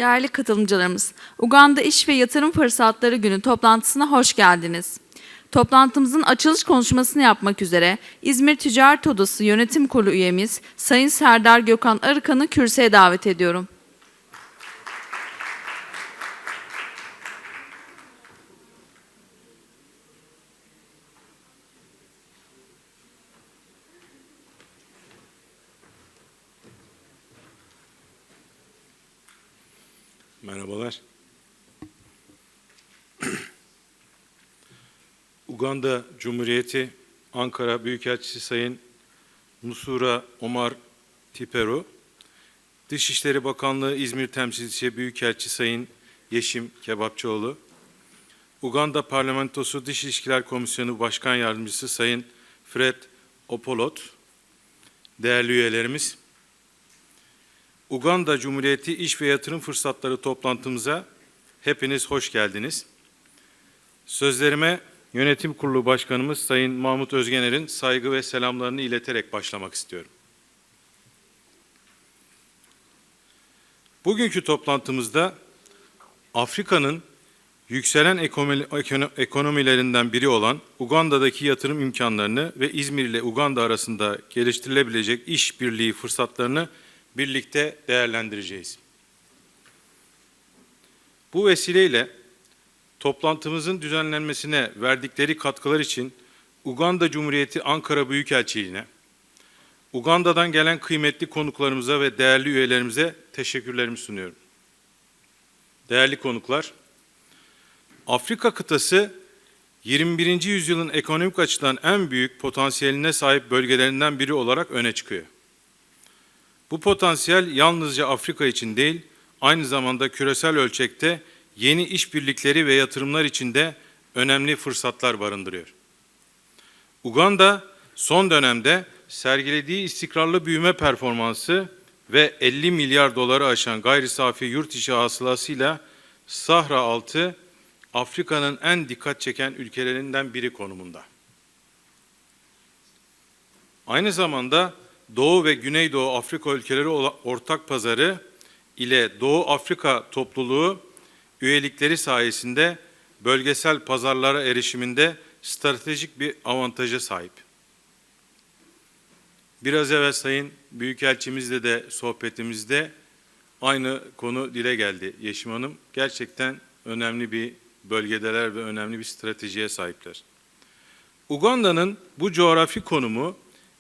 Değerli katılımcılarımız, Uganda İş ve Yatırım Fırsatları Günü toplantısına hoş geldiniz. Toplantımızın açılış konuşmasını yapmak üzere İzmir Ticaret Odası Yönetim Kurulu üyemiz Sayın Serdar Gökhan Arıkan'ı kürsüye davet ediyorum. Merhabalar. Uganda Cumhuriyeti Ankara Büyükelçisi Sayın Nusura Tiperu, Dışişleri Bakanlığı İzmir Temsilcisi Büyükelçi Sayın Yeşim Kebapcıoğlu, Uganda Parlamentosu Dış İlişkiler Komisyonu Başkan Yardımcısı Sayın Opolot, değerli üyelerimiz, Uganda Cumhuriyeti İş ve Yatırım Fırsatları toplantımıza hepiniz hoş geldiniz. Sözlerime Yönetim Kurulu Başkanımız Sayın Mahmut Özgener'in saygı ve selamlarını ileterek başlamak istiyorum. Bugünkü toplantımızda Afrika'nın yükselen ekonomilerinden biri olan Uganda'daki yatırım imkanlarını ve İzmir ile Uganda arasında geliştirilebilecek işbirliği fırsatlarını birlikte değerlendireceğiz. Bu vesileyle toplantımızın düzenlenmesine verdikleri katkılar için Uganda Cumhuriyeti Ankara Büyükelçiliğine, Uganda'dan gelen kıymetli konuklarımıza ve değerli üyelerimize teşekkürlerimi sunuyorum. Değerli konuklar, Afrika kıtası 21. yüzyılın ekonomik açıdan en büyük potansiyeline sahip bölgelerinden biri olarak öne çıkıyor. Bu potansiyel yalnızca Afrika için değil, aynı zamanda küresel ölçekte yeni işbirlikleri ve yatırımlar için de önemli fırsatlar barındırıyor. Uganda son dönemde sergilediği istikrarlı büyüme performansı ve 50 milyar doları aşan gayri safi yurt içi hasılasıyla Sahra altı Afrika'nın en dikkat çeken ülkelerinden biri konumunda. Aynı zamanda Doğu ve Güneydoğu Afrika ülkeleri ortak pazarı ile Doğu Afrika topluluğu üyelikleri sayesinde bölgesel pazarlara erişiminde stratejik bir avantaja sahip. Biraz evvel Sayın Büyükelçimizle de sohbetimizde aynı konu dile geldi Yeşim Hanım. Gerçekten önemli bir bölgedeler ve önemli bir stratejiye sahipler. Uganda'nın bu coğrafi konumu,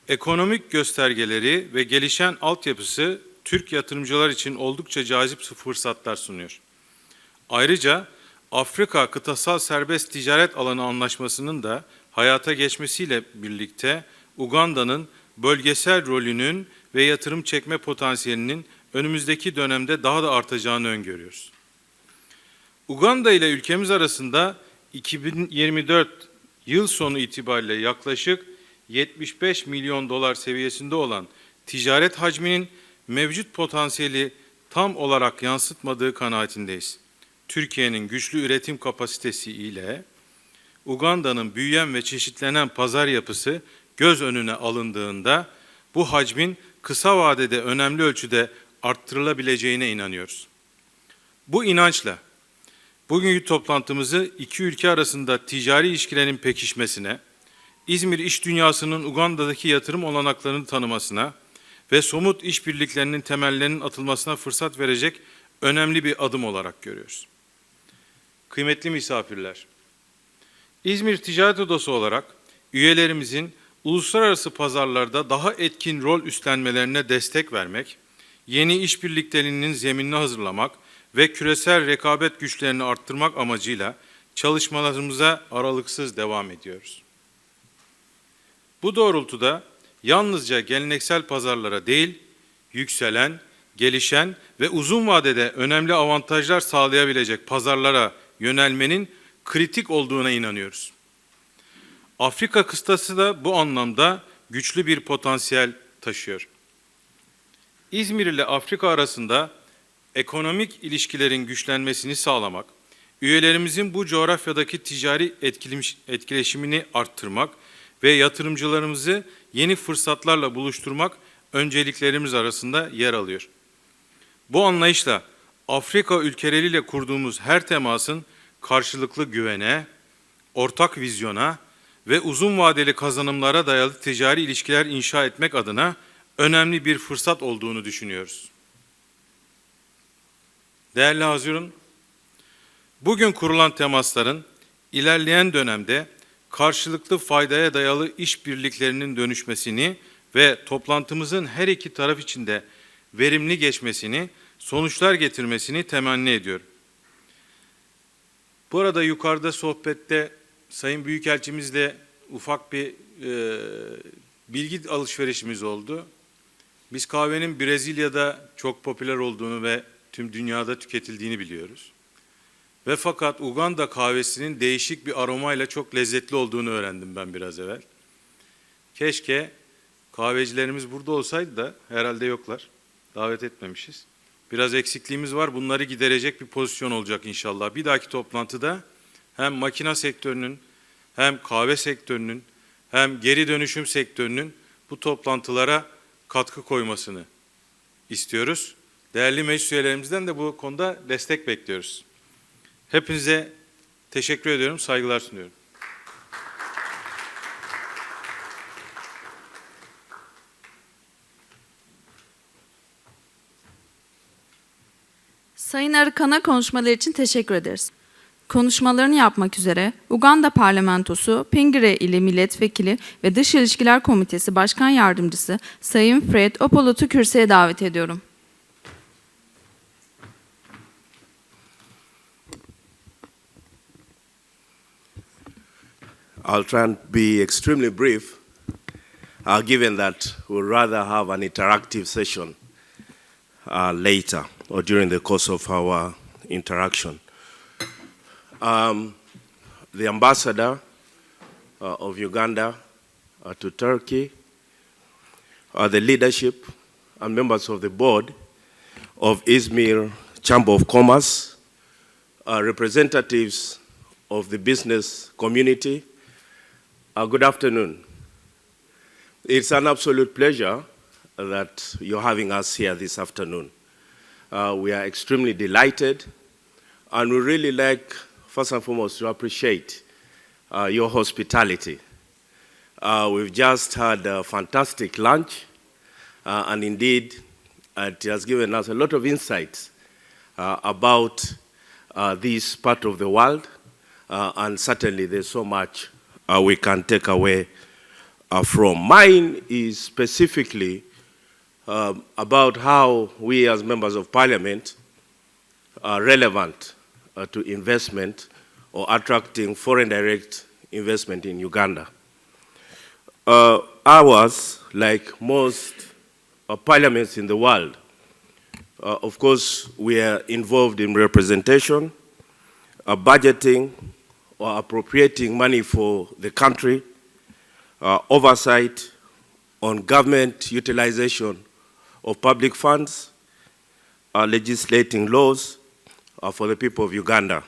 ekonomik göstergeleri ve gelişen altyapısı Türk yatırımcılar için oldukça cazip fırsatlar sunuyor. Ayrıca Afrika Kıtasal Serbest Ticaret Alanı Anlaşması'nın da hayata geçmesiyle birlikte Uganda'nın bölgesel rolünün ve yatırım çekme potansiyelinin önümüzdeki dönemde daha da artacağını öngörüyoruz. Uganda ile ülkemiz arasında 2024 yıl sonu itibariyle yaklaşık 75 milyon dolar seviyesinde olan ticaret hacminin mevcut potansiyeli tam olarak yansıtmadığı kanaatindeyiz. Türkiye'nin güçlü üretim kapasitesi ile Uganda'nın büyüyen ve çeşitlenen pazar yapısı göz önüne alındığında bu hacmin kısa vadede önemli ölçüde arttırılabileceğine inanıyoruz. Bu inançla bugünkü toplantımızı iki ülke arasında ticari ilişkilerin pekişmesine, İzmir iş dünyasının Uganda'daki yatırım olanaklarını tanımasına ve somut işbirliklerinin temellerinin atılmasına fırsat verecek önemli bir adım olarak görüyoruz. Kıymetli misafirler, İzmir Ticaret Odası olarak üyelerimizin uluslararası pazarlarda daha etkin rol üstlenmelerine destek vermek, yeni işbirliklerinin zeminini hazırlamak ve küresel rekabet güçlerini arttırmak amacıyla çalışmalarımıza aralıksız devam ediyoruz. Bu doğrultuda yalnızca geleneksel pazarlara değil, yükselen, gelişen ve uzun vadede önemli avantajlar sağlayabilecek pazarlara yönelmenin kritik olduğuna inanıyoruz. Afrika kıtası da bu anlamda güçlü bir potansiyel taşıyor. İzmir ile Afrika arasında ekonomik ilişkilerin güçlenmesini sağlamak, üyelerimizin bu coğrafyadaki ticari etkileşimini arttırmak ve yatırımcılarımızı yeni fırsatlarla buluşturmak önceliklerimiz arasında yer alıyor. Bu anlayışla Afrika ülkeleriyle kurduğumuz her temasın karşılıklı güvene, ortak vizyona ve uzun vadeli kazanımlara dayalı ticari ilişkiler inşa etmek adına önemli bir fırsat olduğunu düşünüyoruz. Değerli hazirun, bugün kurulan temasların ilerleyen dönemde karşılıklı faydaya dayalı işbirliklerinin dönüşmesini ve toplantımızın her iki taraf için de verimli geçmesini, sonuçlar getirmesini temenni ediyorum. Bu arada yukarıda sohbette Sayın Büyükelçimizle ufak bir bilgi alışverişimiz oldu. Biz kahvenin Brezilya'da çok popüler olduğunu ve tüm dünyada tüketildiğini biliyoruz. Ve fakat Uganda kahvesinin değişik bir aromayla çok lezzetli olduğunu öğrendim ben biraz evvel. Keşke kahvecilerimiz burada olsaydı da, herhalde yoklar. Davet etmemişiz. Biraz eksikliğimiz var. Bunları giderecek bir pozisyon olacak inşallah. Bir dahaki toplantıda hem makina sektörünün, hem kahve sektörünün, hem geri dönüşüm sektörünün bu toplantılara katkı koymasını istiyoruz. Değerli meclis üyelerimizden de bu konuda destek bekliyoruz. Hepinize teşekkür ediyorum, saygılar sunuyorum. Sayın Arıkan'a konuşmaları için teşekkür ederiz. Konuşmalarını yapmak üzere Uganda Parlamentosu, Pingire ili Milletvekili ve Dış İlişkiler Komitesi Başkan Yardımcısı Sayın Fred Opolot'u kürsüye davet ediyorum. I'll try and be extremely brief, given that we'll rather have an interactive session later or during the course of our interaction. The ambassador of Uganda to Turkey, the leadership and members of the board of İzmir Chamber of Commerce, representatives of the business community, good afternoon. It's an absolute pleasure that you're having us here this afternoon. We are extremely delighted, and we really like, first and foremost, to appreciate your hospitality. We've just had a fantastic lunch, and indeed, it has given us a lot of insights about this part of the world, and certainly there's so much we can take away from. Mine is specifically about how we as members of parliament are relevant to investment or attracting foreign direct investment in Uganda. Ours, like most parliaments in the world, of course, we are involved in representation, budgeting, or appropriating money for the country, oversight on government utilization of public funds, legislating laws for the people of Uganda.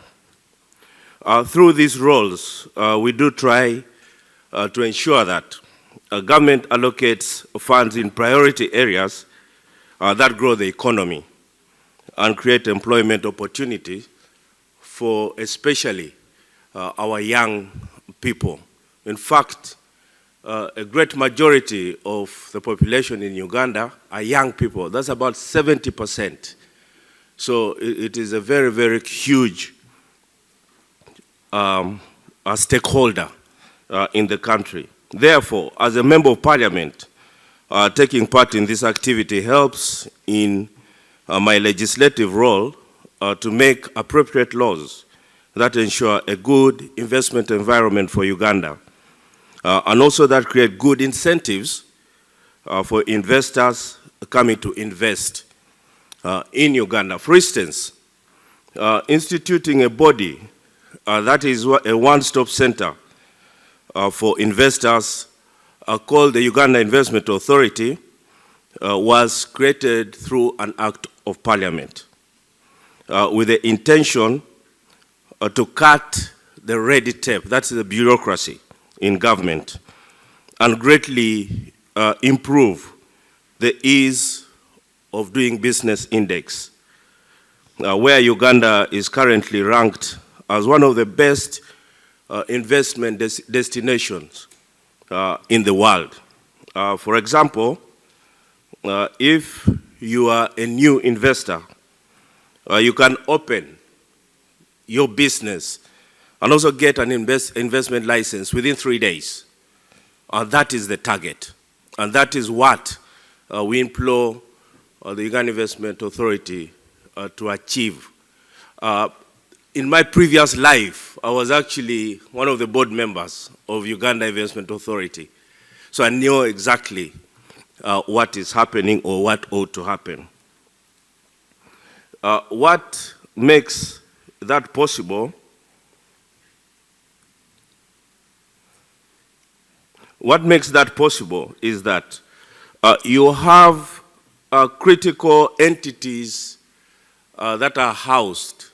Through these roles, we do try to ensure that government allocates funds in priority areas that grow the economy and create employment opportunity for especially our young people. In fact, a great majority of the population in Uganda are young people. That's about 70%. So it is a very, very huge stakeholder in the country. Therefore, as a member of parliament, taking part in this activity helps in my legislative role to make appropriate laws that ensure a good investment environment for Uganda, and also that create good incentives for investors coming to invest in Uganda. For instance, instituting a body that is a one-stop center for investors called the Uganda Investment Authority was created through an act of parliament with the intention to cut the red tape, that's the bureaucracy in government, and greatly improve the ease of doing business index. where Uganda is currently ranked as one of the best investment destinations in the world. For example, if you are a new investor, you can open your business and also get an investment license within 3 days. That is the target. And that is what we implore the Uganda Investment Authority to achieve. In my previous life, I was actually one of the board members of Uganda Investment Authority. So I know exactly what is happening or what ought to happen. What makes that possible? What makes that possible is that you have critical entities that are housed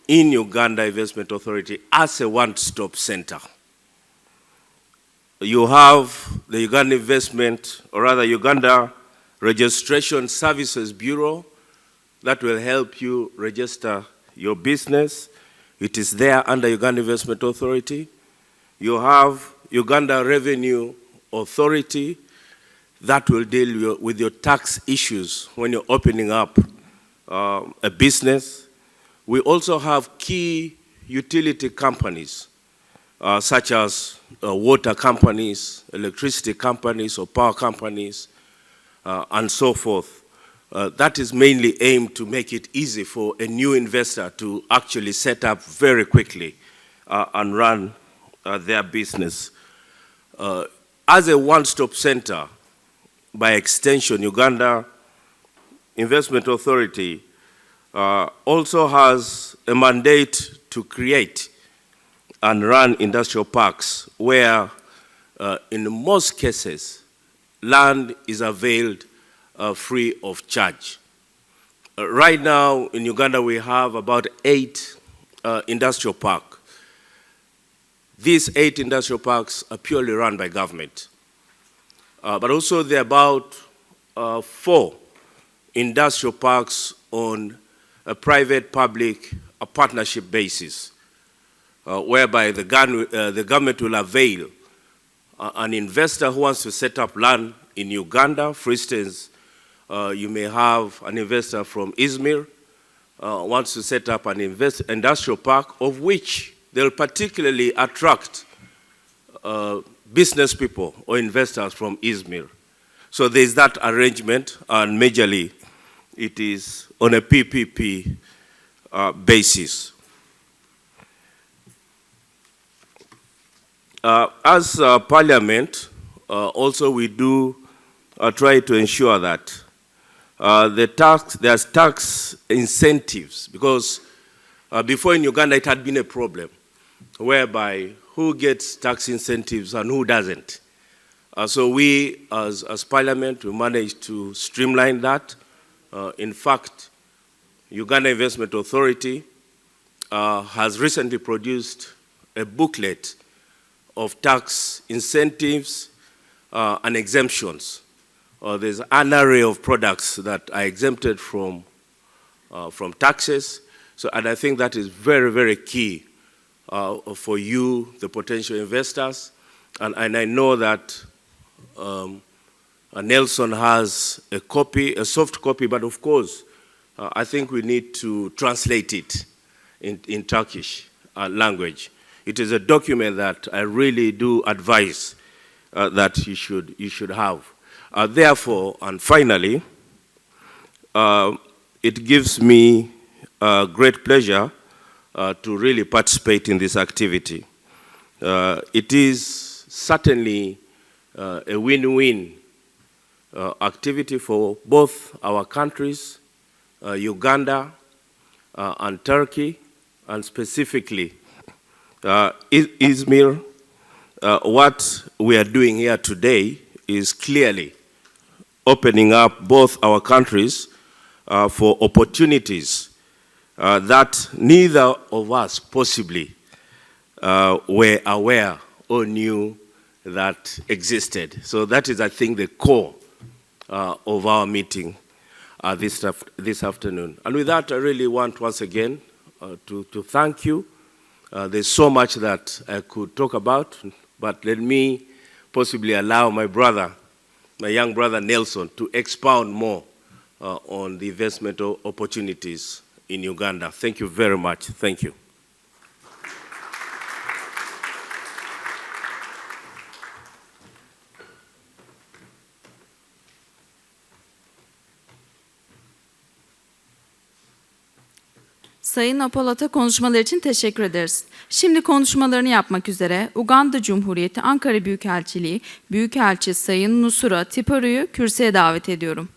in Uganda Investment Authority as a one-stop center. You have the Uganda Investment, or rather Uganda Registration Services Bureau that will help you register your business. It is there under Uganda Investment Authority. You have Uganda Revenue Authority that will deal with your tax issues when you're opening up a business. We also have key utility companies such as water companies, electricity companies, or power companies, and so forth. That is mainly aimed to make it easy for a new investor to actually set up very quickly and run their business. As a one-stop center, by extension, Uganda Investment Authority also has a mandate to create and run industrial parks where, in most cases, land is availed free of charge. Right now in Uganda we have about 8 industrial parks. These 8 industrial parks are purely run by government. But also there are about 4 industrial parks on a private-public partnership basis, whereby the government will avail an investor who wants to set up land in Uganda. For instance, you may have an investor from Izmir wants to set up an industrial park of which they'll particularly attract business people or investors from Izmir. So there's that arrangement, and majorly it is on a PPP basis. As Parliament, also we do try to ensure that there's tax incentives, because before in Uganda it had been a problem whereby who gets tax incentives and who doesn't. So we, as Parliament, we managed to streamline that. In fact, Uganda Investment Authority has recently produced a booklet of tax incentives and exemptions. There's an array of products that are exempted from taxes. So, and I think that is very, very key for you, the potential investors. And I know that Nelson has a copy, a soft copy, but of course, I think we need to translate it in Turkish language. It is a document that I really do advise that you should have. Therefore, and finally, it gives me great pleasure to really participate in this activity. It is certainly a win-win activity for both our countries, Uganda and Turkey, and specifically Izmir. What we are doing here today is clearly opening up both our countries for opportunities that neither of us possibly were aware or knew that existed. So that is, I think, the core of our meeting. this afternoon. And with that, I really want once again to thank you. There's so much that I could talk about, but let me possibly allow my young brother Nelson, to expound more on the investment opportunities in Uganda. Thank you very much. Thank you. Sayın Opolot'a konuşmalar için teşekkür ederiz. Şimdi konuşmalarını yapmak üzere Uganda Cumhuriyeti Ankara Büyükelçiliği Büyükelçi Sayın Nusura Tiperu'yu kürsüye davet ediyorum.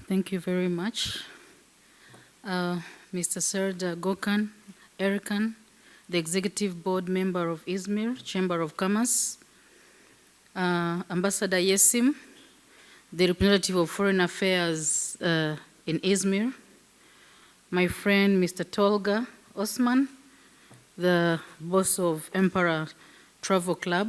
Thank you very much. Mr. Serdar, Gökhan, Arıkan, the Executive Board Member of İzmir, Chamber of Commerce, Ambassador Yeşim, the representative of Foreign Affairs in İzmir, my friend Mr. Tolga Osman, the boss of Emperor Travel Club,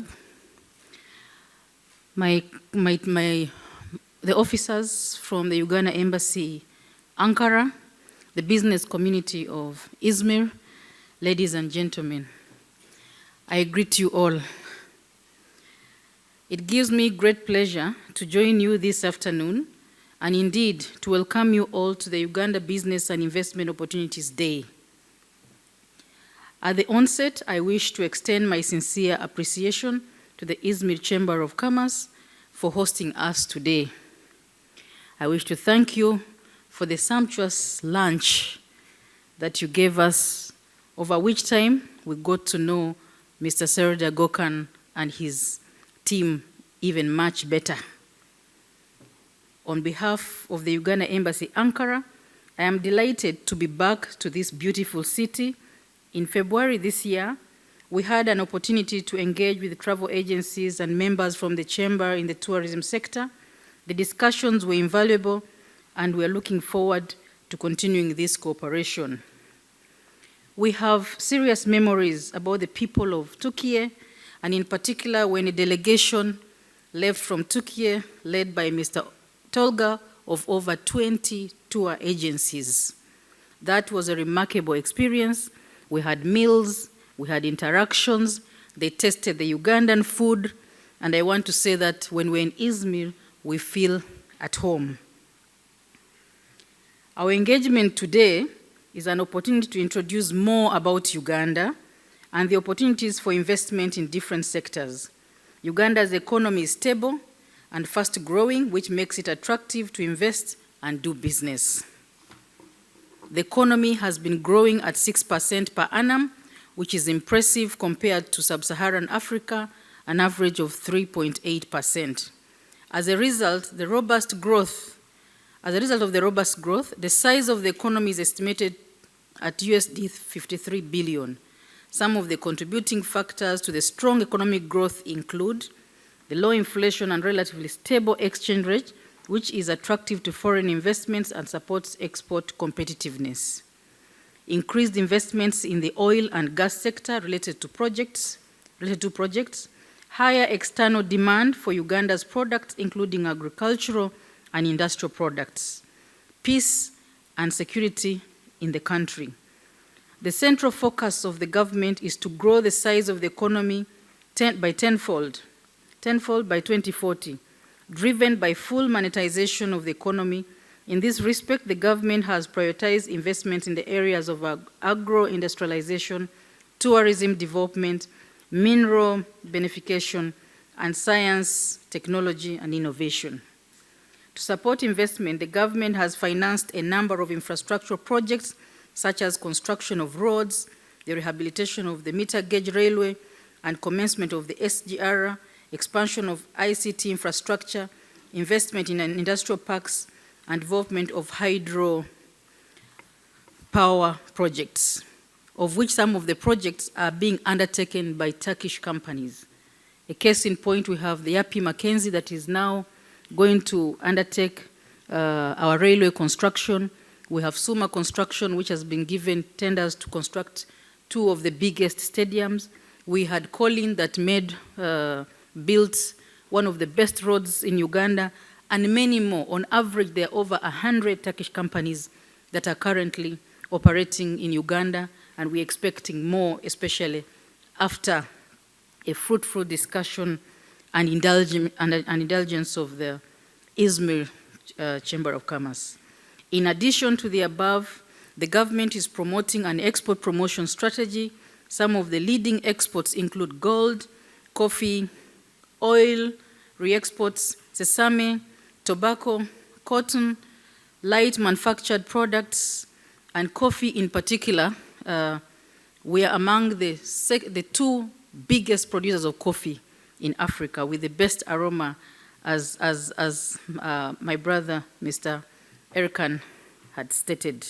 the officers from the Uganda Embassy, Ankara, the business community of İzmir, ladies and gentlemen, I greet you all. It gives me great pleasure to join you this afternoon and indeed to welcome you all to the Uganda Business and Investment Opportunities Day. At the onset, I wish to extend my sincere appreciation to the İzmir Chamber of Commerce for hosting us today. I wish to thank you for the sumptuous lunch that you gave us, over which time we got to know Mr. Serdar Gökhan and his team even much better. On behalf of the Uganda Embassy, Ankara, I am delighted to be back to this beautiful city. In February this year, we had an opportunity to engage with travel agencies and members from the chamber in the tourism sector. The discussions were invaluable, and we are looking forward to continuing this cooperation. We have serious memories about the people of Turkey, and in particular when a delegation left from Turkey led by Mr. Tolga of over 20 tour agencies. That was a remarkable experience. We had meals, we had interactions, they tasted the Ugandan food, and I want to say that when we're in Izmir, we feel at home. Our engagement today is an opportunity to introduce more about Uganda and the opportunities for investment in different sectors. Uganda's economy is stable and fast growing, which makes it attractive to invest and do business. The economy has been growing at 6% per annum, which is impressive compared to sub-Saharan Africa, an average of 3.8%. As a result of the robust growth, the size of the economy is estimated at USD 53 billion. Some of the contributing factors to the strong economic growth include the low inflation and relatively stable exchange rate, which is attractive to foreign investments and supports export competitiveness. Increased investments in the oil and gas sector related to projects, higher external demand for Uganda's products, including agricultural and industrial products, peace and security in the country. The central focus of the government is to grow the size of the economy tenfold by 2040, driven by full monetization of the economy. In this respect, the government has prioritized investments in the areas of agro-industrialization, tourism development, mineral beneficiation, and science, technology, and innovation. To support investment, the government has financed a number of infrastructural projects, such as construction of roads, the rehabilitation of the meter gauge railway, and commencement of the SGR, expansion of ICT infrastructure, investment in industrial parks, and development of hydro power projects, of which some of the projects are being undertaken by Turkish companies. A case in point, we have the Yapi Mackenzie that is now going to undertake our railway construction. We have Suma Construction, which has been given tenders to construct two of the biggest stadiums. We had Colin that built one of the best roads in Uganda, and many more. On average, there are over 100 Turkish companies that are currently operating in Uganda, and we're expecting more, especially after a fruitful discussion and indulgence of the Izmir Chamber of Commerce. In addition to the above, the government is promoting an export promotion strategy. Some of the leading exports include gold, coffee, oil, re-exports, sesame, tobacco, cotton, light manufactured products, and coffee in particular. We are among the two biggest producers of coffee in Africa, with the best aroma, as my brother, Mr. Arıkan, had stated.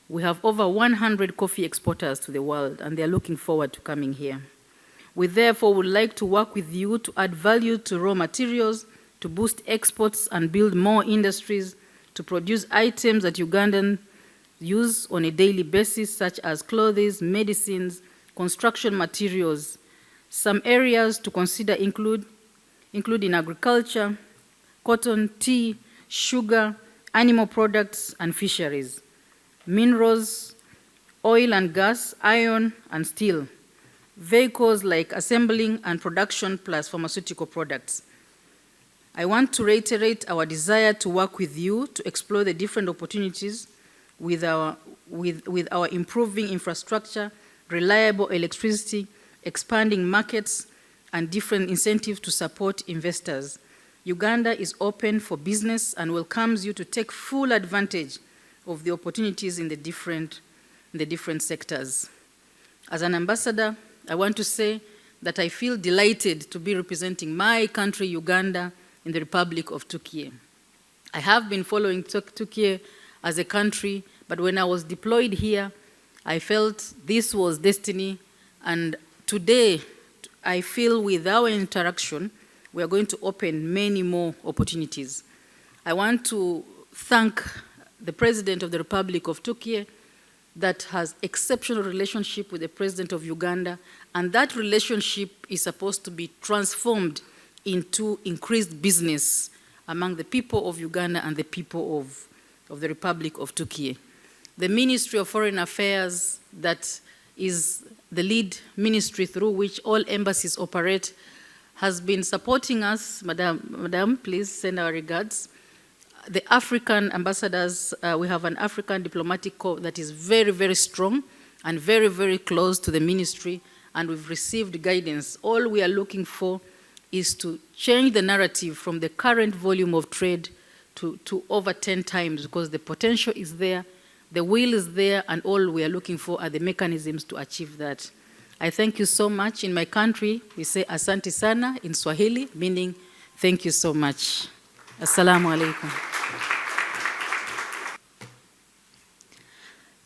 We have over 100 coffee exporters to the world, and they're looking forward to coming here. We therefore would like to work with you to add value to raw materials, to boost exports and build more industries, to produce items that Ugandans use on a daily basis, such as clothes, medicines, construction materials. Some areas to consider include in agriculture, cotton, tea, sugar, animal products, and fisheries, minerals, oil and gas, iron and steel, vehicles like assembling and production, plus pharmaceutical products. I want to reiterate our desire to work with you to explore the different opportunities with our improving infrastructure, reliable electricity, expanding markets, and different incentives to support investors. Uganda is open for business and welcomes you to take full advantage of the opportunities in the different sectors. As an ambassador, I want to say that I feel delighted to be representing my country, Uganda, in the Republic of Turkey. I have been following Turkey as a country, but when I was deployed here, I felt this was destiny, and today I feel with our interaction, we are going to open many more opportunities. I want to thank the President of the Republic of Turkey that has exceptional relationship with the President of Uganda, and that relationship is supposed to be transformed into increased business among the people of Uganda and the people of the Republic of Turkey. The Ministry of Foreign Affairs, that is the lead ministry through which all embassies operate, has been supporting us. Madam, please send our regards. The African ambassadors, we have an African diplomatic corps that is very, very strong and very, very close to the ministry, and we've received guidance. All we are looking for is to change the narrative from the current volume of trade to over 10 times, because the potential is there, the will is there, and all we are looking for are the mechanisms to achieve that. I thank you so much. In my country, we say asante sana in Swahili, meaning thank you so much. Assalamu alaikum.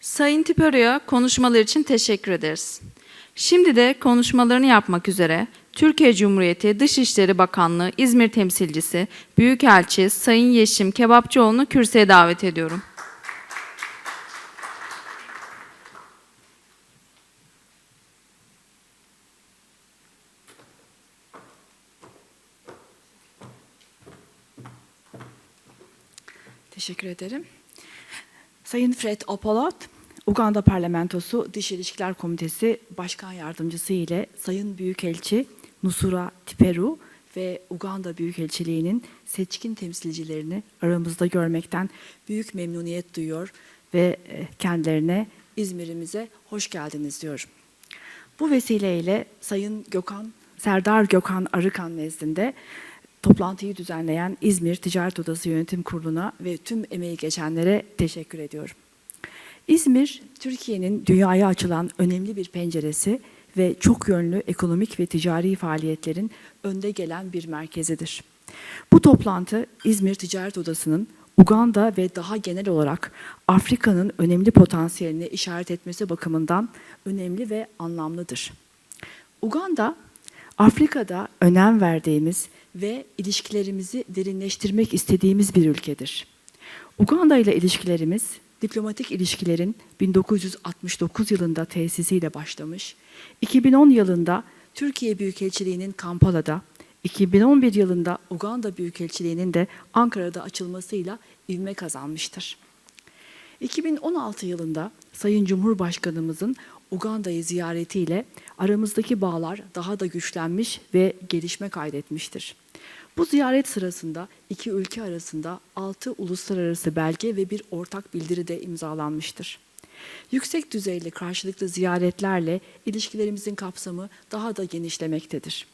Sayın Tiperu'ya konuşmalar için teşekkür ederiz. Şimdi de konuşmalarını yapmak üzere Türkiye Cumhuriyeti Dışişleri Bakanlığı İzmir Temsilcisi Büyükelçi Sayın Yeşim Kebapcıoğlu'nu kürsüye davet ediyorum. Teşekkür ederim. Sayın Fred Opolot, Uganda Parlamentosu Dış İlişkiler Komitesi Başkan Yardımcısı ile Sayın Büyükelçi Nusura Tiperu ve Uganda Büyükelçiliğinin seçkin temsilcilerini aramızda görmekten büyük memnuniyet duyuyor ve kendilerine İzmir'imize hoş geldiniz diyorum. Bu vesileyle Sayın Gökhan, Serdar Gökhan Arıkan nezdinde toplantıyı düzenleyen İzmir Ticaret Odası Yönetim Kurulu'na ve tüm emeği geçenlere teşekkür ediyorum. İzmir, Türkiye'nin dünyaya açılan önemli bir penceresi ve çok yönlü ekonomik ve ticari faaliyetlerin önde gelen bir merkezidir. Bu toplantı İzmir Ticaret Odası'nın Uganda ve daha genel olarak Afrika'nın önemli potansiyelini işaret etmesi bakımından önemli ve anlamlıdır. Uganda, Afrika'da önem verdiğimiz ve ilişkilerimizi derinleştirmek istediğimiz bir ülkedir. Uganda ile ilişkilerimiz diplomatik ilişkilerin 1969 yılında tesisiyle başlamış, 2010 yılında Türkiye Büyükelçiliği'nin Kampala'da, 2011 yılında Uganda Büyükelçiliği'nin de Ankara'da açılmasıyla ivme kazanmıştır. 2016 yılında Sayın Cumhurbaşkanımızın Uganda'yı ziyaretiyle aramızdaki bağlar daha da güçlenmiş ve gelişme kaydetmiştir. Bu ziyaret sırasında iki ülke arasında 6 uluslararası belge ve bir ortak bildiri de imzalanmıştır. Yüksek düzeyli karşılıklı ziyaretlerle ilişkilerimizin kapsamı daha da genişlemektedir.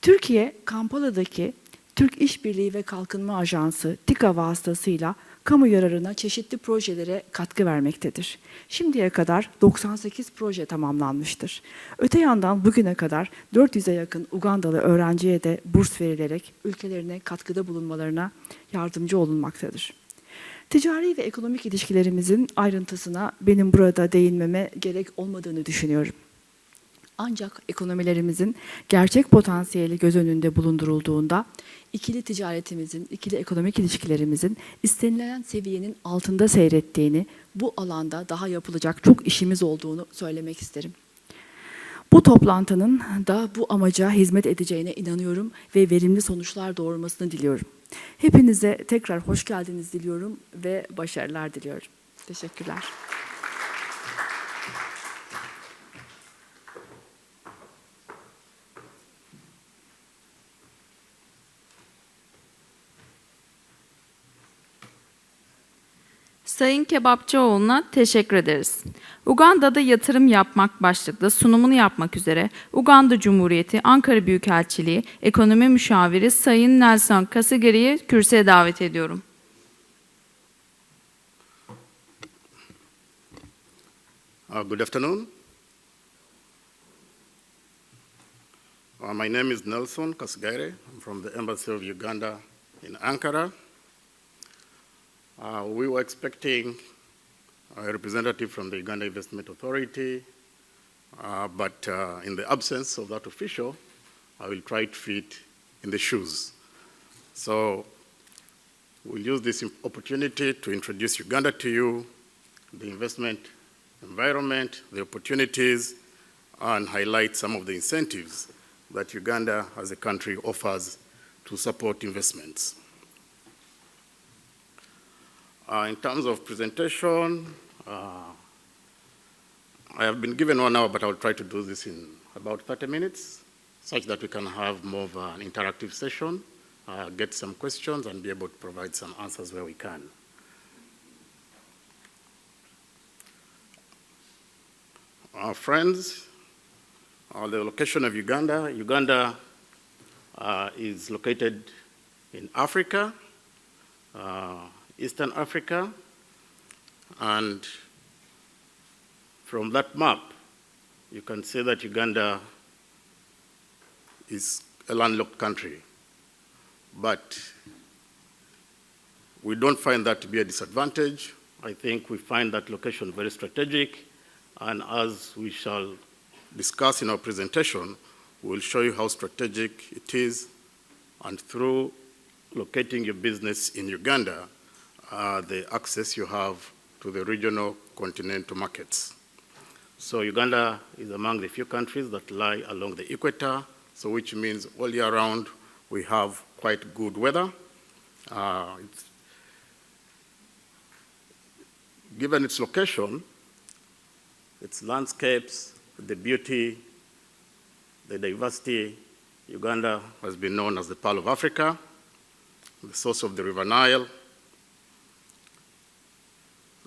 Türkiye, Kampala'daki Türk İşbirliği ve Kalkınma Ajansı TİKA vasıtasıyla kamu yararına çeşitli projelere katkı vermektedir. Şimdiye kadar 98 proje tamamlanmıştır. Öte yandan bugüne kadar 400'e yakın Ugandalı öğrenciye de burs verilerek ülkelerine katkıda bulunmalarına yardımcı olunmaktadır. Ticari ve ekonomik ilişkilerimizin ayrıntısına benim burada değinmeme gerek olmadığını düşünüyorum. Ancak ekonomilerimizin gerçek potansiyeli göz önünde bulundurulduğunda ikili ticaretimizin, ikili ekonomik ilişkilerimizin istenilen seviyenin altında seyrettiğini, bu alanda daha yapılacak çok işimiz olduğunu söylemek isterim. Bu toplantının da bu amaca hizmet edeceğine inanıyorum ve verimli sonuçlar doğurmasını diliyorum. Hepinize tekrar hoş geldiniz diliyorum ve başarılar diliyorum. Teşekkürler. Sayın Kebapcıoğlu'na teşekkür ederiz. Uganda'da yatırım yapmak başlıklı sunumunu yapmak üzere Uganda Cumhuriyeti Ankara Büyükelçiliği Ekonomi Müşaviri Sayın Nelson Kasigaire'yi kürsüye davet ediyorum. Good afternoon. My name is Nelson Kasigairenin. I'm from the Embassy of Uganda in Ankara. We were expecting a representative from the Uganda Investment Authority, but in the absence of that official, I will try to fit in the shoes. So we'll use this opportunity to introduce Uganda to you, the investment environment, the opportunities, and highlight some of the incentives that Uganda as a country offers to support investments. In terms of presentation, I have been given 1 hour, but I'll try to do this in about 30 minutes, such that we can have more of an interactive session, get some questions, and be able to provide some answers where we can. Friends, the location of Uganda. Uganda is located in Africa, Eastern Africa, and from that map, you can see that Uganda is a landlocked country. But we don't find that to be a disadvantage. I think we find that location very strategic, and as we shall discuss in our presentation, we'll show you how strategic it is, and through locating your business in Uganda, the access you have to the regional continental markets. So Uganda is among the few countries that lie along the equator, so which means all year round we have quite good weather. Given its location, its landscapes, the beauty, the diversity, Uganda has been known as the Pearl of Africa, the source of the River Nile,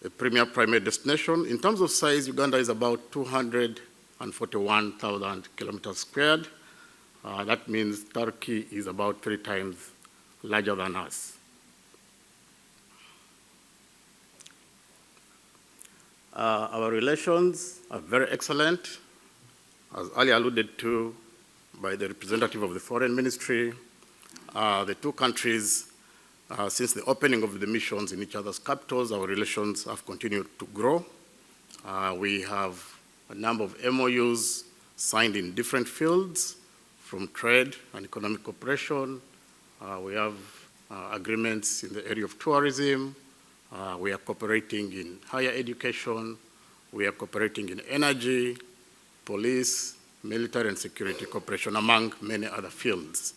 a premier primary destination. In terms of size, Uganda is about 241,000 kilometers squared. That means Turkey is about 3 times larger than us. Our relations are very excellent, as earlier alluded to by the representative of the Foreign Ministry. The two countries, since the opening of the missions in each other's capitals, our relations have continued to grow. We have a number of MOUs signed in different fields, from trade and economic cooperation. We have agreements in the area of tourism, We are cooperating in higher education. We are cooperating in energy, police, military and security cooperation, among many other fields.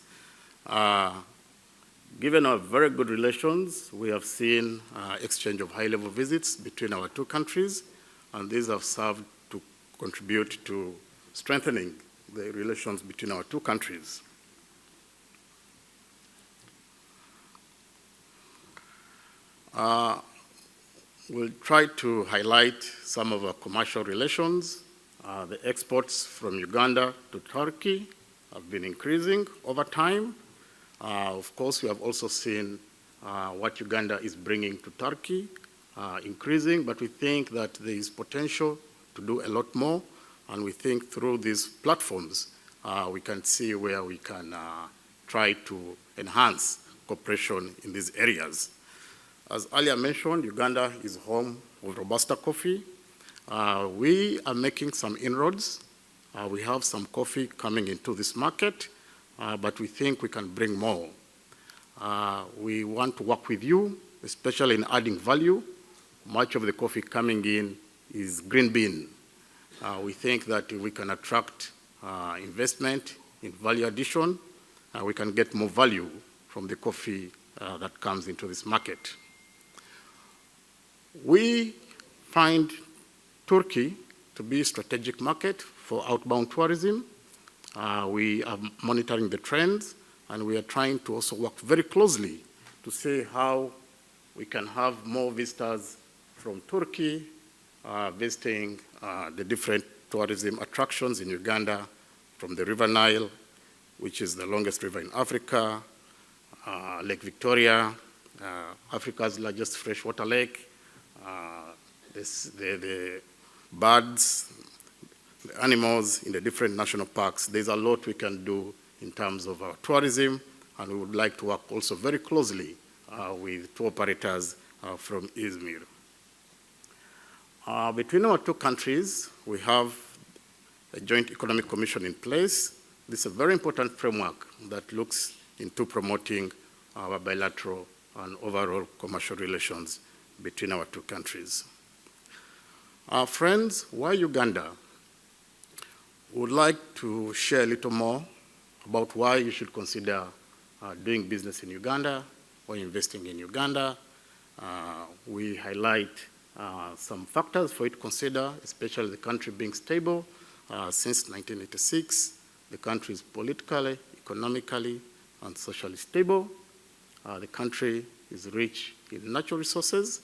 Given our very good relations, we have seen exchange of high-level visits between our two countries, and these have served to contribute to strengthening the relations between our two countries. We'll try to highlight some of our commercial relations. The exports from Uganda to Turkey have been increasing over time. Of course, we have also seen what Uganda is bringing to Turkey increasing, but we think that there is potential to do a lot more, and we think through these platforms we can see where we can try to enhance cooperation in these areas. As earlier mentioned, Uganda is home of Robusta coffee. We are making some inroads. We have some coffee coming into this market, but we think we can bring more. We want to work with you, especially in adding value. Much of the coffee coming in is green bean. We think that we can attract investment in value addition. We can get more value from the coffee that comes into this market. We find Turkey to be a strategic market for outbound tourism. We are monitoring the trends, and we are trying to also work very closely to see how we can have more visitors from Turkey visiting the different tourism attractions in Uganda, from the River Nile, which is the longest river in Africa, Lake Victoria, Africa's largest freshwater lake, the birds, the animals in the different national parks. There's a lot we can do in terms of our tourism, and we would like to work also very closely with tour operators from Izmir. Between our two countries, we have a joint economic commission in place. This is a very important framework that looks into promoting our bilateral and overall commercial relations between our two countries. Our friends, why Uganda? We would like to share a little more about why you should consider doing business in Uganda or investing in Uganda. We highlight some factors for you to consider, especially the country being stable. Since 1986, the country is politically, economically, and socially stable. The country is rich in natural resources.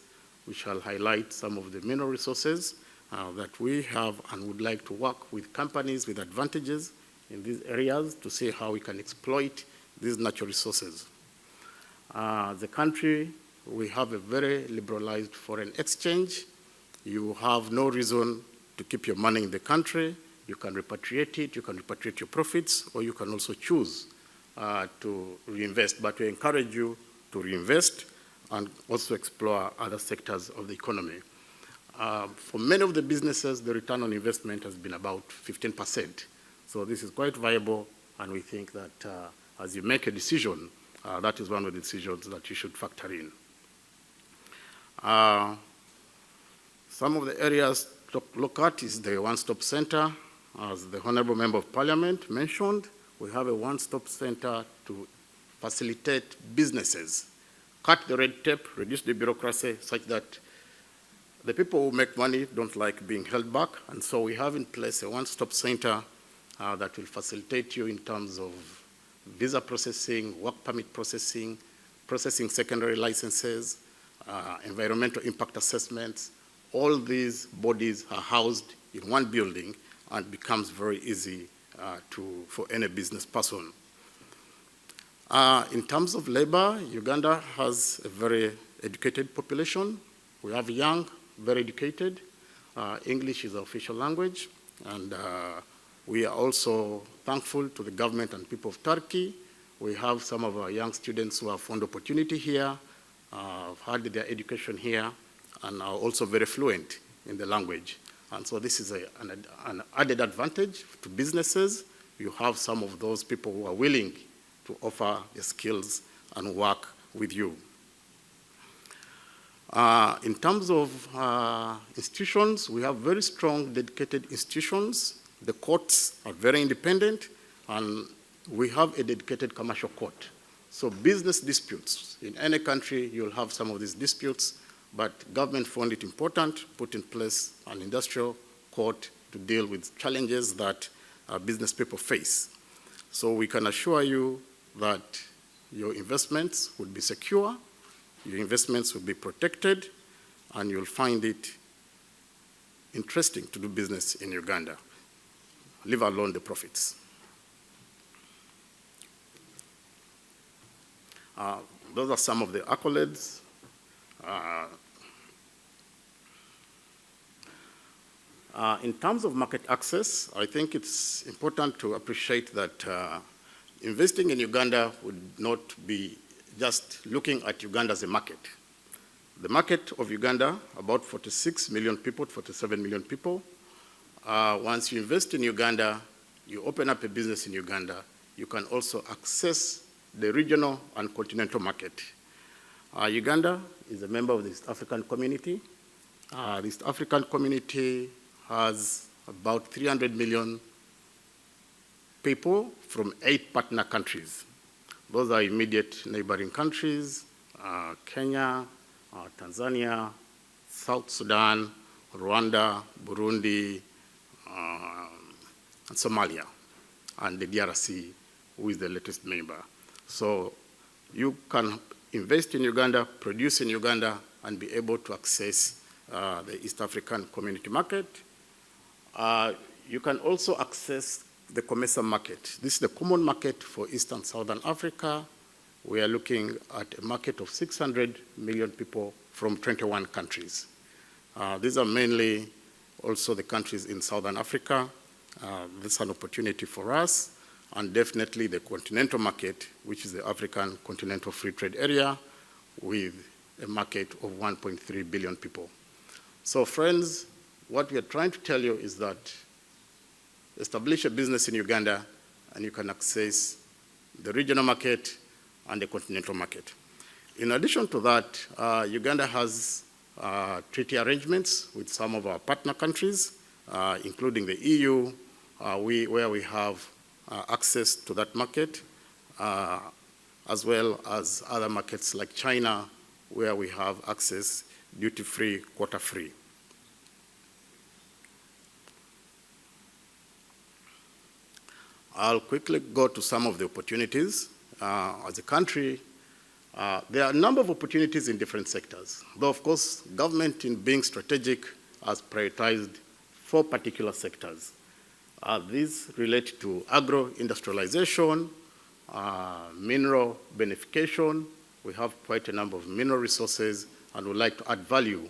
We shall highlight some of the mineral resources that we have and would like to work with companies with advantages in these areas to see how we can exploit these natural resources. The country, we have a very liberalized foreign exchange. You have no reason to keep your money in the country. You can repatriate it, you can repatriate your profits, or you can also choose to reinvest. But we encourage you to reinvest and also explore other sectors of the economy. For many of the businesses, the return on investment has been about 15%. So this is quite viable, and we think that as you make a decision, that is one of the decisions that you should factor in. Some of the areas to look at is the one-stop center. As the Honorable Member of Parliament mentioned, we have a one-stop center to facilitate businesses, cut the red tape, reduce the bureaucracy such that the people who make money don't like being held back. And so we have in place a one-stop center that will facilitate you in terms of visa processing, work permit processing, processing secondary licenses, environmental impact assessments. All these bodies are housed in one building and becomes very easy for any business person. In terms of labor, Uganda has a very educated population. We have young, very educated. English is the official language, and we are also thankful to the government and people of Turkey. We have some of our young students who have found opportunity here, have had their education here, and are also very fluent in the language. And so this is an added advantage to businesses. You have some of those people who are willing to offer their skills and work with you. In terms of institutions, we have very strong, dedicated institutions. The courts are very independent, and we have a dedicated commercial court. So business disputes, in any country, you'll have some of these disputes, but government found it important, put in place an industrial court to deal with challenges that business people face. So we can assure you that your investments will be secure, your investments will be protected, and you'll find it interesting to do business in Uganda, leave alone the profits. Those are some of the accolades. In terms of market access, I think it's important to appreciate that investing in Uganda would not be just looking at Uganda as a market. The market of Uganda, about 46 million people, 47 million people. Once you invest in Uganda, you open up a business in Uganda, you can also access the regional and continental market. Uganda is a member of the East African community. The East African community has about 300 million people from 8 partner countries. Those are immediate neighboring countries, Kenya, Tanzania, South Sudan, Rwanda, Burundi, and Somalia, and the DRC, who is the latest member. So you can invest in Uganda, produce in Uganda, and be able to access the East African community market. You can also access the COMESA market. This is the common market for East and Southern Africa. We are looking at a market of 600 million people from 21 countries. These are mainly also the countries in Southern Africa. This is an opportunity for us, and definitely the continental market, which is the African Continental Free Trade Area, with a market of 1.3 billion people. So friends, what we are trying to tell you is that establish a business in Uganda and you can access the regional market and the continental market. In addition to that, Uganda has treaty arrangements with some of our partner countries, including the EU, where we have access to that market, as well as other markets like China, where we have access duty-free, quota-free. I'll quickly go to some of the opportunities. As a country, there are a number of opportunities in different sectors. Though, of course, government, in being strategic, has prioritized 4 particular sectors. These relate to agro-industrialization, mineral beneficiation. We have quite a number of mineral resources, and we'd like to add value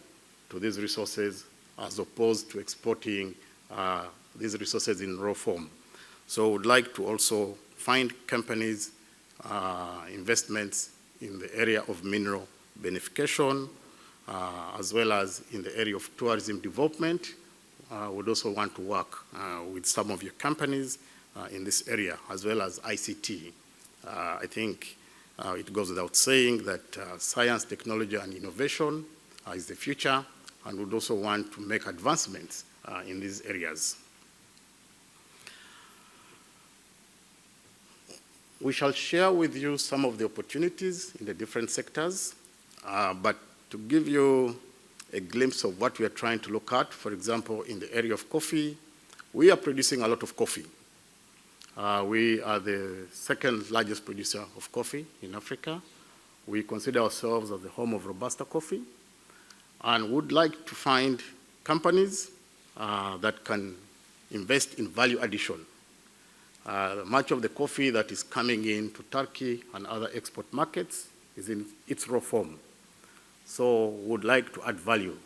to these resources as opposed to exporting these resources in raw form. So we'd like to also find companies, investments in the area of mineral beneficiation, as well as in the area of tourism development. We'd also want to work with some of your companies in this area, as well as ICT. I think it goes without saying that science, technology, and innovation is the future, and we'd also want to make advancements in these areas. We shall share with you some of the opportunities in the different sectors, but to give you a glimpse of what we are trying to look at, for example, in the area of coffee, we are producing a lot of coffee. We are the 2nd largest producer of coffee in Africa. We consider ourselves as the home of Robusta coffee, and would like to find companies that can invest in value addition. Much of the coffee that is coming in to Turkey and other export markets is in its raw form. So we would like to add value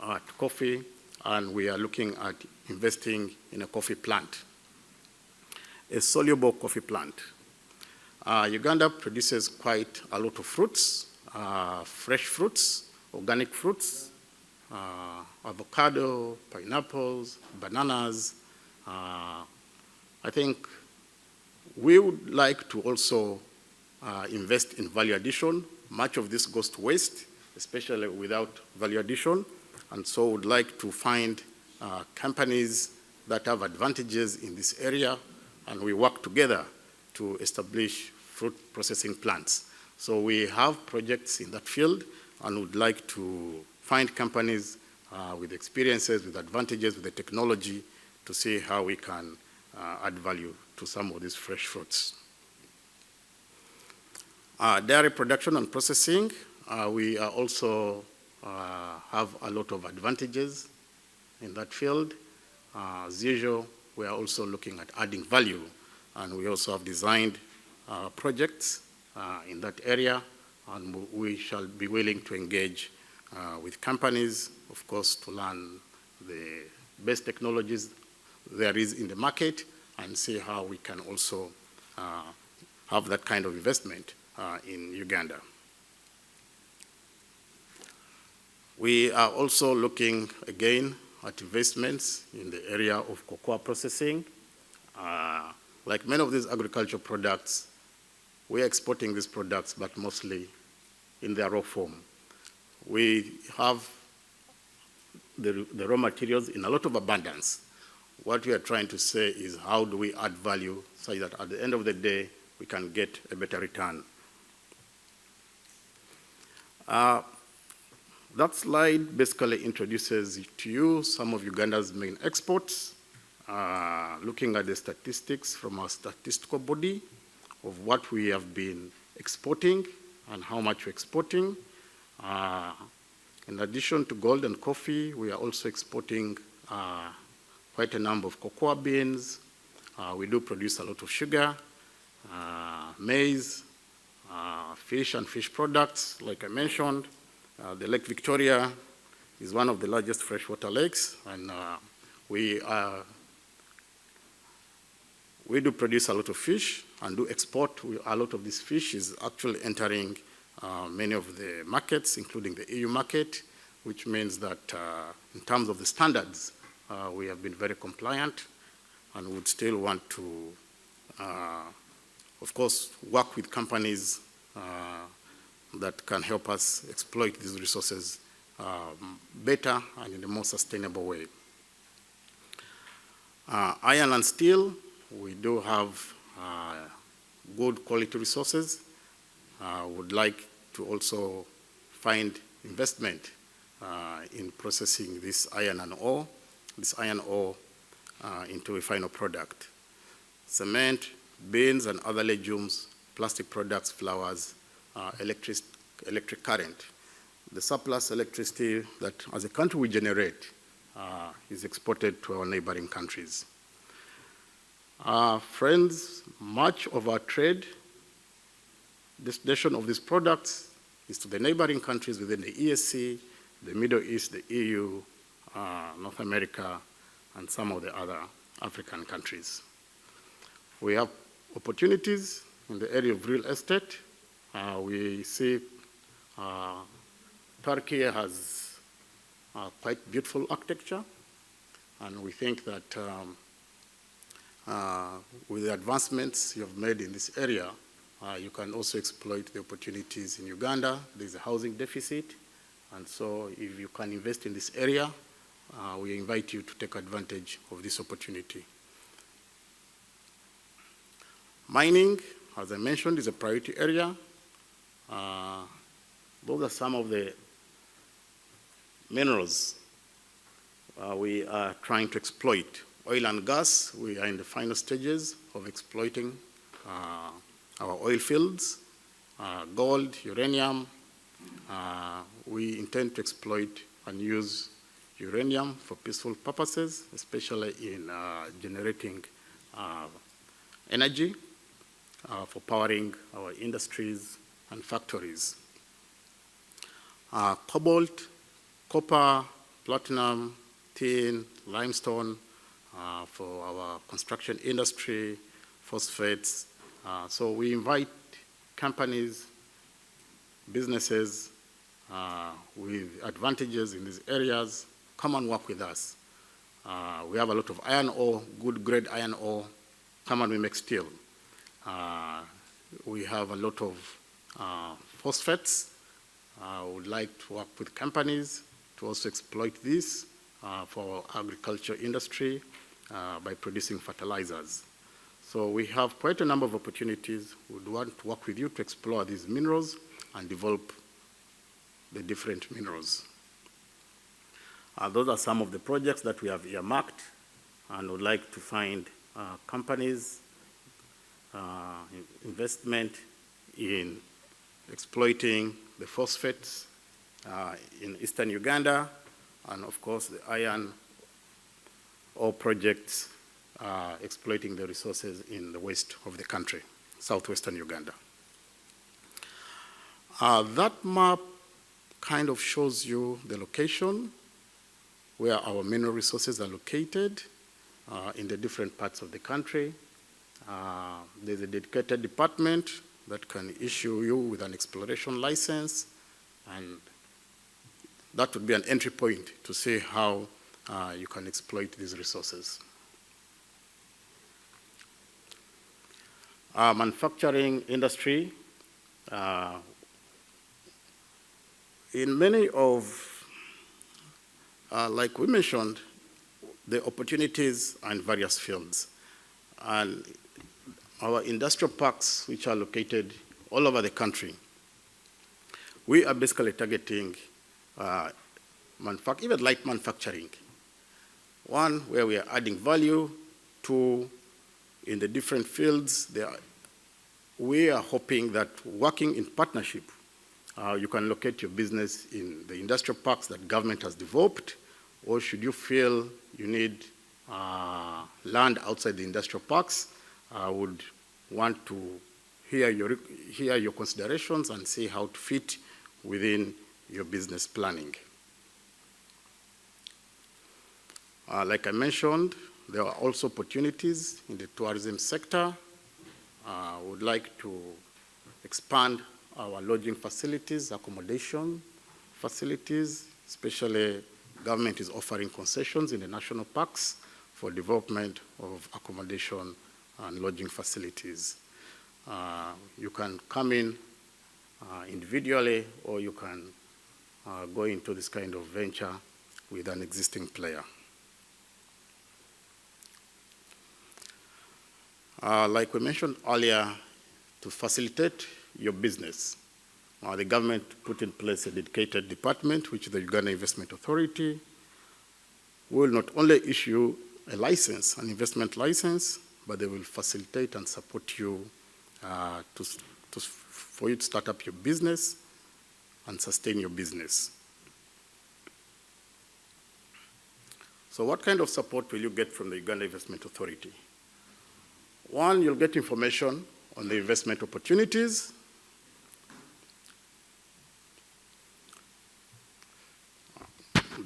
to coffee, and we are looking at investing in a coffee plant, a soluble coffee plant. Uganda produces quite a lot of fruits, fresh fruits, organic fruits, avocado, pineapples, bananas. I think we would like to also invest in value addition. Much of this goes to waste, especially without value addition, and so would like to find companies that have advantages in this area, and we work together to establish fruit processing plants. So we have projects in that field and would like to find companies with experiences, with advantages, with the technology to see how we can add value to some of these fresh fruits. Dairy production and processing, we are also have a lot of advantages in that field. As usual, we are also looking at adding value, and we also have designed projects in that area, and we shall be willing to engage with companies, of course, to learn the best technologies there is in the market and see how we can also have that kind of investment in Uganda. We are also looking again at investments in the area of cocoa processing. Like many of these agricultural products, we are exporting these products, but mostly in their raw form. We have the raw materials in a lot of abundance. What we are trying to say is how do we add value so that at the end of the day, we can get a better return. That slide basically introduces to you some of Uganda's main exports, looking at the statistics from our statistical body of what we have been exporting and how much we're exporting. In addition to gold and coffee, we are also exporting quite a number of cocoa beans. We do produce a lot of sugar, maize, fish and fish products, like I mentioned. The Lake Victoria is one of the largest freshwater lakes, and we do produce a lot of fish and do export. A lot of this fish is actually entering many of the markets, including the EU market, which means that in terms of the standards, we have been very compliant and would still want to, of course, work with companies that can help us exploit these resources better and in a more sustainable way. Iron and steel, we do have good quality resources. Would like to also find investment in processing this iron ore into a final product. Cement, beans and other legumes, plastic products, flowers, electric current. The surplus electricity that as a country we generate is exported to our neighboring countries. Friends, much of our trade destination of these products is to the neighboring countries within the ESC, the Middle East, the EU, North America, and some of the other African countries. We have opportunities in the area of real estate. We see Turkey has quite beautiful architecture, and we think that with the advancements you have made in this area, you can also exploit the opportunities in Uganda. There's a housing deficit, and so if you can invest in this area, we invite you to take advantage of this opportunity. Mining, as I mentioned, is a priority area. Those are some of the minerals we are trying to exploit. Oil and gas, we are in the final stages of exploiting our oil fields. Gold, uranium, we intend to exploit and use uranium for peaceful purposes, especially in generating energy for powering our industries and factories. Cobalt, copper, platinum, tin, limestone for our construction industry, phosphates. So we invite companies, businesses with advantages in these areas, come and work with us. We have a lot of iron ore, good grade iron ore. Come and we make steel. We have a lot of phosphates would like to work with companies to also exploit this for our agriculture industry by producing fertilizers. So we have quite a number of opportunities. We would want to work with you to explore these minerals and develop the different minerals. Those are some of the projects that we have earmarked and would like to find companies, investment in exploiting the phosphates in eastern Uganda, and of course the iron ore projects exploiting the resources in the west of the country, southwestern Uganda. That map kind of shows you the location where our mineral resources are located in the different parts of the country. There's a dedicated department that can issue you with an exploration license, and that would be an entry point to see how you can exploit these resources. Manufacturing industry. In many of, like we mentioned, the opportunities are in various fields. And our industrial parks, which are located all over the country, we are basically targeting even light manufacturing. One, where we are adding value. Two, in the different fields, we are hoping that working in partnership, you can locate your business in the industrial parks that government has developed, or should you feel you need land outside the industrial parks, I would want to hear your considerations and see how to fit within your business planning. Like I mentioned, there are also opportunities in the tourism sector. I would like to expand our lodging facilities, accommodation facilities, especially government is offering concessions in the national parks for development of accommodation and lodging facilities. You can come in individually, or you can go into this kind of venture with an existing player. Like we mentioned earlier, to facilitate your business, the government put in place a dedicated department, which is the Uganda Investment Authority. We will not only issue a license, an investment license, but they will facilitate and support you for you to start up your business and sustain your business. So what kind of support will you get from the Uganda Investment Authority? One, you'll get information on the investment opportunities.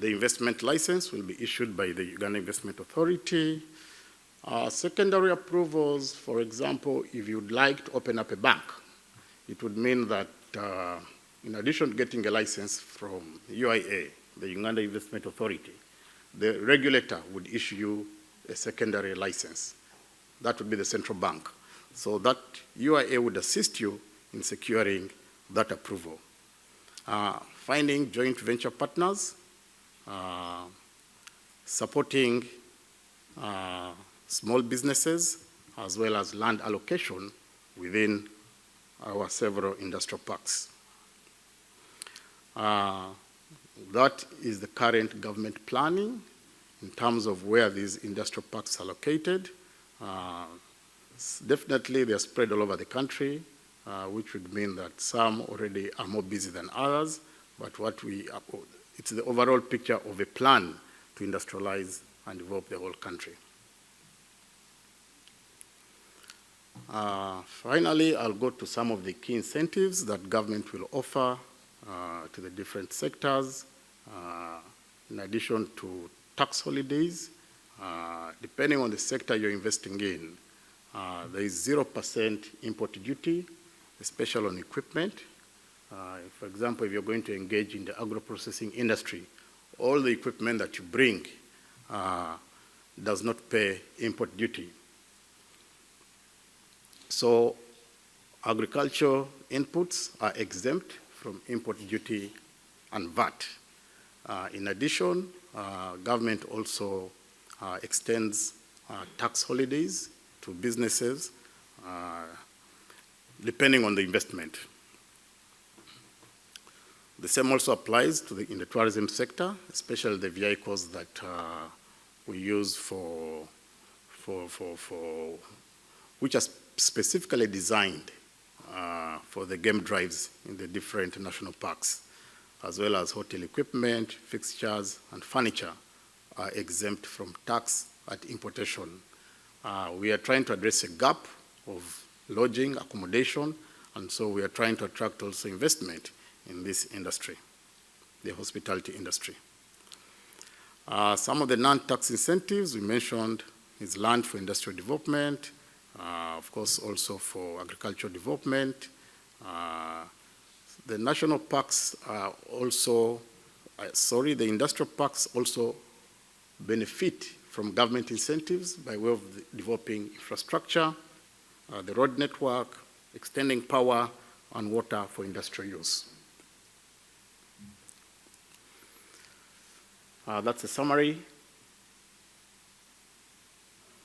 The investment license will be issued by the Uganda Investment Authority. Secondary approvals, for example, if you'd like to open up a bank, it would mean that in addition to getting a license from UIA, the Uganda Investment Authority, the regulator would issue you a secondary license. That would be the central bank. So that UIA would assist you in securing that approval. Finding joint venture partners, supporting small businesses, as well as land allocation within our several industrial parks. That is the current government planning in terms of where these industrial parks are located. Definitely they are spread all over the country, which would mean that some already are more busy than others, but it's the overall picture of a plan to industrialize and develop the whole country. Finally, I'll go to some of the key incentives that government will offer to the different sectors, in addition to tax holidays. Depending on the sector you're investing in, there is 0% import duty, especially on equipment. For example, if you're going to engage in the agro-processing industry, all the equipment that you bring does not pay import duty. So agricultural inputs are exempt from import duty and VAT. In addition, government also extends tax holidays to businesses depending on the investment. The same also applies to in the tourism sector, especially the vehicles that we use which are specifically designed for the game drives in the different national parks, as well as hotel equipment, fixtures, and furniture are exempt from tax at importation. We are trying to address a gap of lodging, accommodation, and so we are trying to attract also investment in this industry, the hospitality industry. Some of the non-tax incentives we mentioned is land for industrial development, of course also for agricultural development. The national parks are also, the industrial parks also benefit from government incentives by way of developing infrastructure, the road network, extending power and water for industrial use. That's a summary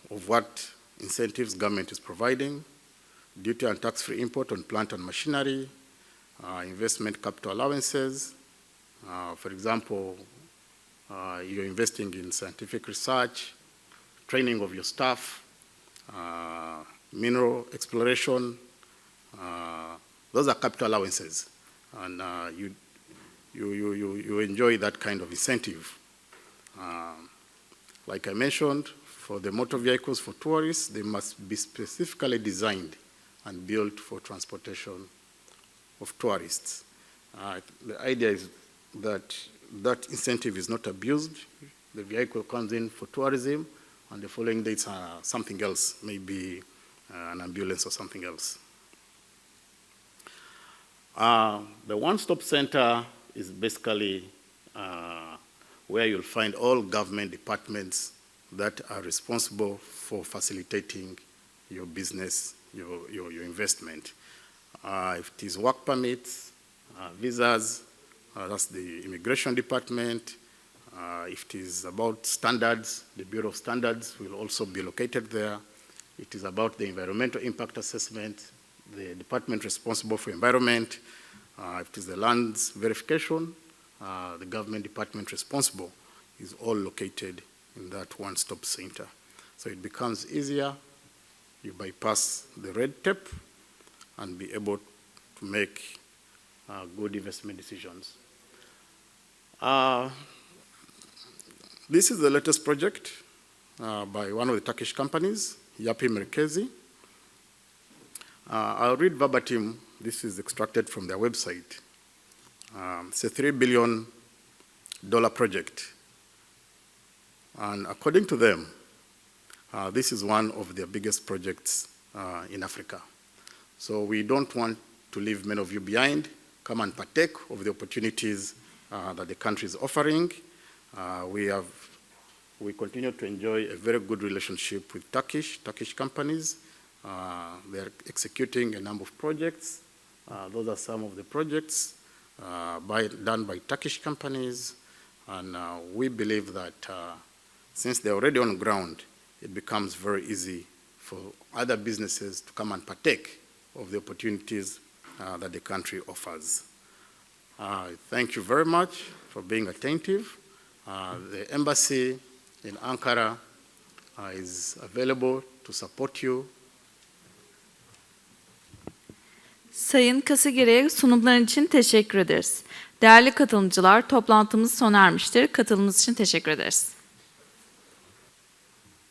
of what incentives government is providing: duty and tax-free import on plant and machinery, investment capital allowances. For example, you're investing in scientific research, training of your staff, mineral exploration. Those are capital allowances, and you enjoy that kind of incentive. Like I mentioned, for the motor vehicles for tourists, they must be specifically designed and built for transportation of tourists. The idea is that that incentive is not abused. The vehicle comes in for tourism, and the following day it's something else, maybe an ambulance or something else. The one-stop center is basically where you'll find all government departments that are responsible for facilitating your business, your investment. If it is work permits, visas, that's the immigration department. If it is about standards, the Bureau of Standards will also be located there. It is about the environmental impact assessment, the department responsible for environment. If it is the lands verification, the government department responsible is all located in that one-stop center. So it becomes easier. You bypass the red tape and be able to make good investment decisions. This is the latest project by one of the Turkish companies, Yapı. I'll read verbatim. This is extracted from their website. It's a $3 billion project. And according to them, this is one of their biggest projects in Africa. So we don't want to leave many of you behind. Come and partake of the opportunities that the country is offering. We continue to enjoy a very good relationship with Turkish companies. They're executing a number of projects. Those are some of the projects done by Turkish companies. And we believe that since they're already on the ground, it becomes very easy for other businesses to come and partake of the opportunities that the country offers. Thank you very much for being attentive. The embassy in Ankara is available to support you. Sayın Kasigaire'ye sunumların için teşekkür ederiz. Değerli katılımcılar, toplantımız sona ermiştir. Katılımınız için teşekkür ederiz.